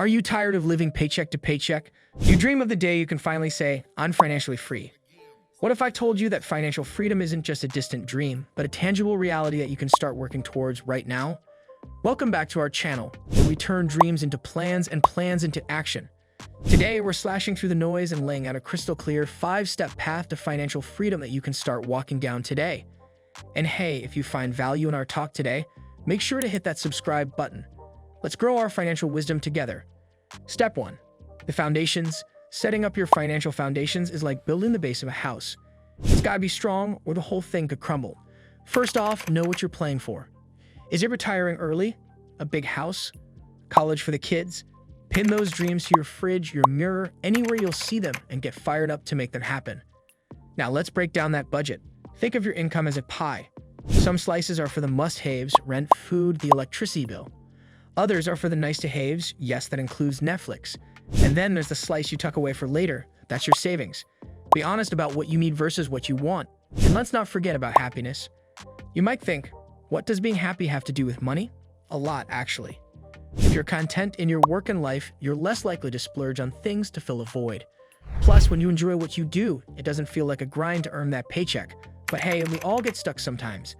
Are you tired of living paycheck to paycheck? You dream of the day you can finally say, I'm financially free. What if I told you that financial freedom isn't just a distant dream, but a tangible reality that you can start working towards right now? Welcome back to our channel, where we turn dreams into plans and plans into action. Today, we're slashing through the noise and laying out a crystal clear 5-step path to financial freedom that you can start walking down today. And hey, if you find value in our talk today, make sure to hit that subscribe button. Let's grow our financial wisdom together. Step 1. The foundations. Setting up your financial foundations is like building the base of a house. It's gotta be strong or the whole thing could crumble. First off, know what you're playing for. Is it retiring early? A big house? College for the kids? Pin those dreams to your fridge, your mirror, anywhere you'll see them and get fired up to make them happen. Now let's break down that budget. Think of your income as a pie. Some slices are for the must-haves, rent, food, the electricity bill. Others are for the nice-to-haves, yes, that includes Netflix. And then there's the slice you tuck away for later, that's your savings. Be honest about what you need versus what you want. And let's not forget about happiness. You might think, what does being happy have to do with money? A lot, actually. If you're content in your work and life, you're less likely to splurge on things to fill a void. Plus, when you enjoy what you do, it doesn't feel like a grind to earn that paycheck. But hey, we all get stuck sometimes.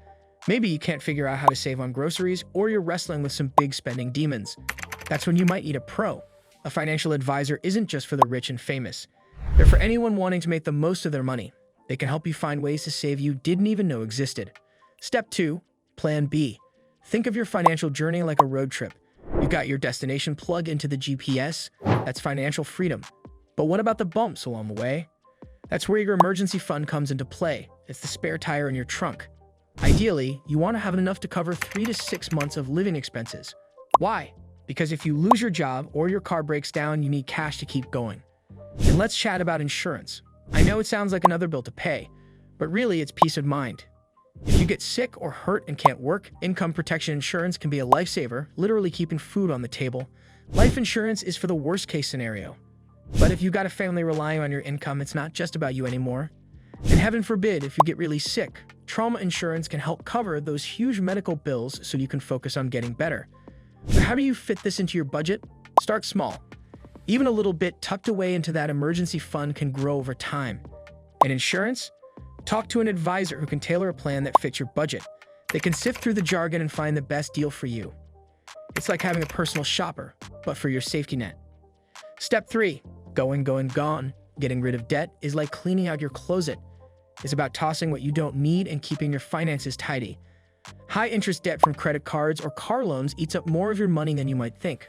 Maybe you can't figure out how to save on groceries, or you're wrestling with some big spending demons. That's when you might need a pro. A financial advisor isn't just for the rich and famous. They're for anyone wanting to make the most of their money. They can help you find ways to save you didn't even know existed. Step 2. Plan B. Think of your financial journey like a road trip. You've got your destination plug into the GPS. That's financial freedom. But what about the bumps along the way? That's where your emergency fund comes into play. It's the spare tire in your trunk. Ideally, you want to have enough to cover 3 to 6 months of living expenses. Why? Because if you lose your job or your car breaks down, you need cash to keep going. And let's chat about insurance. I know it sounds like another bill to pay, but really it's peace of mind. If you get sick or hurt and can't work, income protection insurance can be a lifesaver, literally keeping food on the table. Life insurance is for the worst case scenario. But if you got a family relying on your income, it's not just about you anymore. And heaven forbid, if you get really sick, trauma insurance can help cover those huge medical bills so you can focus on getting better. But how do you fit this into your budget? Start small. Even a little bit tucked away into that emergency fund can grow over time. And insurance? Talk to an advisor who can tailor a plan that fits your budget. They can sift through the jargon and find the best deal for you. It's like having a personal shopper, but for your safety net. Step 3. Going, gone. Getting rid of debt is like cleaning out your closet. It's about tossing what you don't need and keeping your finances tidy. High-interest debt from credit cards or car loans eats up more of your money than you might think.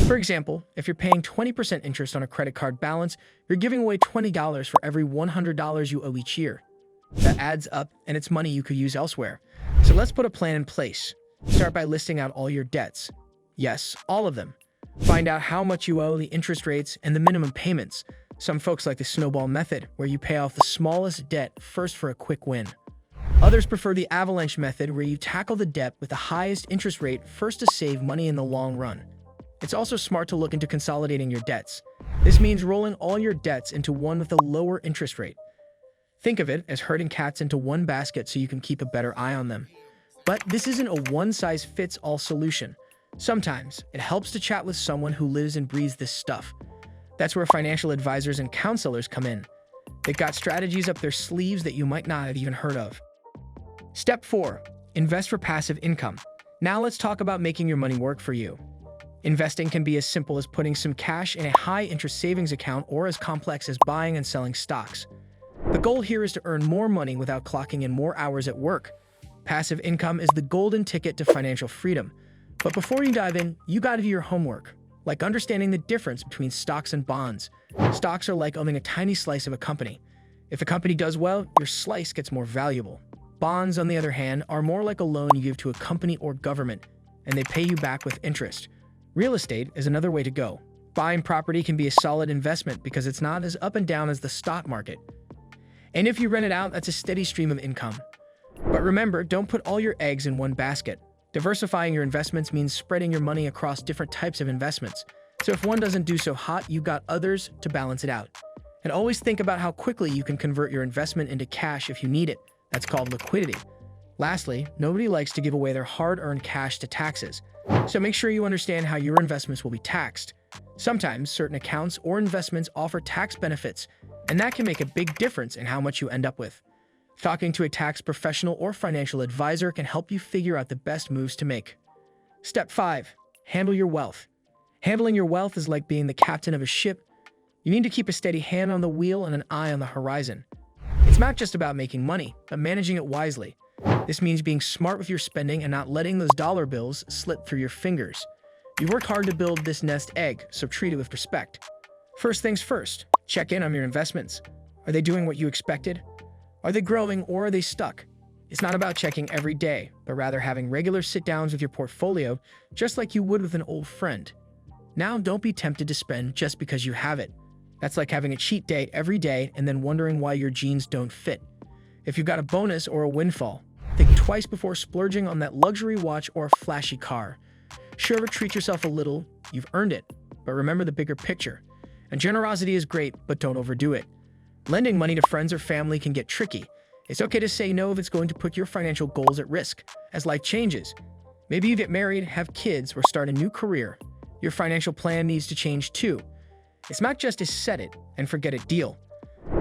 For example, if you're paying 20% interest on a credit card balance, you're giving away $20 for every $100 you owe each year. That adds up, and it's money you could use elsewhere. So let's put a plan in place. Start by listing out all your debts. Yes, all of them. Find out how much you owe, the interest rates, and the minimum payments. Some folks like the snowball method, where you pay off the smallest debt first for a quick win. Others prefer the avalanche method, where you tackle the debt with the highest interest rate first to save money in the long run. It's also smart to look into consolidating your debts. This means rolling all your debts into one with a lower interest rate. Think of it as herding cats into one basket so you can keep a better eye on them. But this isn't a one-size-fits-all solution. Sometimes, it helps to chat with someone who lives and breathes this stuff. That's where financial advisors and counselors come in. They've got strategies up their sleeves that you might not have even heard of. Step 4. Invest for passive income. Now let's talk about making your money work for you. Investing can be as simple as putting some cash in a high-interest savings account or as complex as buying and selling stocks. The goal here is to earn more money without clocking in more hours at work. Passive income is the golden ticket to financial freedom. But before you dive in, you gotta do your homework. Like understanding the difference between stocks and bonds. Stocks are like owning a tiny slice of a company. If a company does well, your slice gets more valuable. Bonds, on the other hand, are more like a loan you give to a company or government, and they pay you back with interest. Real estate is another way to go. Buying property can be a solid investment because it's not as up and down as the stock market. And if you rent it out, that's a steady stream of income. But remember, don't put all your eggs in one basket. Diversifying your investments means spreading your money across different types of investments. So if one doesn't do so hot, you've got others to balance it out. And always think about how quickly you can convert your investment into cash if you need it. That's called liquidity. Lastly, nobody likes to give away their hard-earned cash to taxes. So make sure you understand how your investments will be taxed. Sometimes certain accounts or investments offer tax benefits, and that can make a big difference in how much you end up with. Talking to a tax professional or financial advisor can help you figure out the best moves to make. Step 5. Handle your wealth. Handling your wealth is like being the captain of a ship. You need to keep a steady hand on the wheel and an eye on the horizon. It's not just about making money, but managing it wisely. This means being smart with your spending and not letting those dollar bills slip through your fingers. You worked hard to build this nest egg, so treat it with respect. First things first, check in on your investments. Are they doing what you expected? Are they growing or are they stuck? It's not about checking every day, but rather having regular sit-downs with your portfolio, just like you would with an old friend. Now, don't be tempted to spend just because you have it. That's like having a cheat day every day and then wondering why your jeans don't fit. If you've got a bonus or a windfall, think twice before splurging on that luxury watch or a flashy car. Sure, treat yourself a little, you've earned it, but remember the bigger picture. And generosity is great, but don't overdo it. Lending money to friends or family can get tricky. It's okay to say no if it's going to put your financial goals at risk. As life changes, maybe you get married, have kids, or start a new career. Your financial plan needs to change too. It's not just a set it and forget it deal.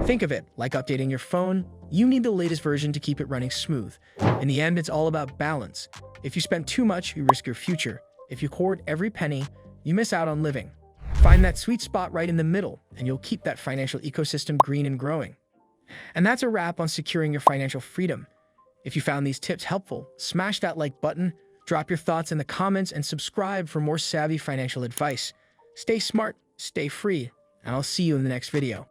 Think of it like updating your phone. You need the latest version to keep it running smooth. In the end, it's all about balance. If you spend too much, you risk your future. If you hoard every penny, you miss out on living. Find that sweet spot right in the middle, and you'll keep that financial ecosystem green and growing. And that's a wrap on securing your financial freedom. If you found these tips helpful, smash that like button, drop your thoughts in the comments, and subscribe for more savvy financial advice. Stay smart, stay free, and I'll see you in the next video.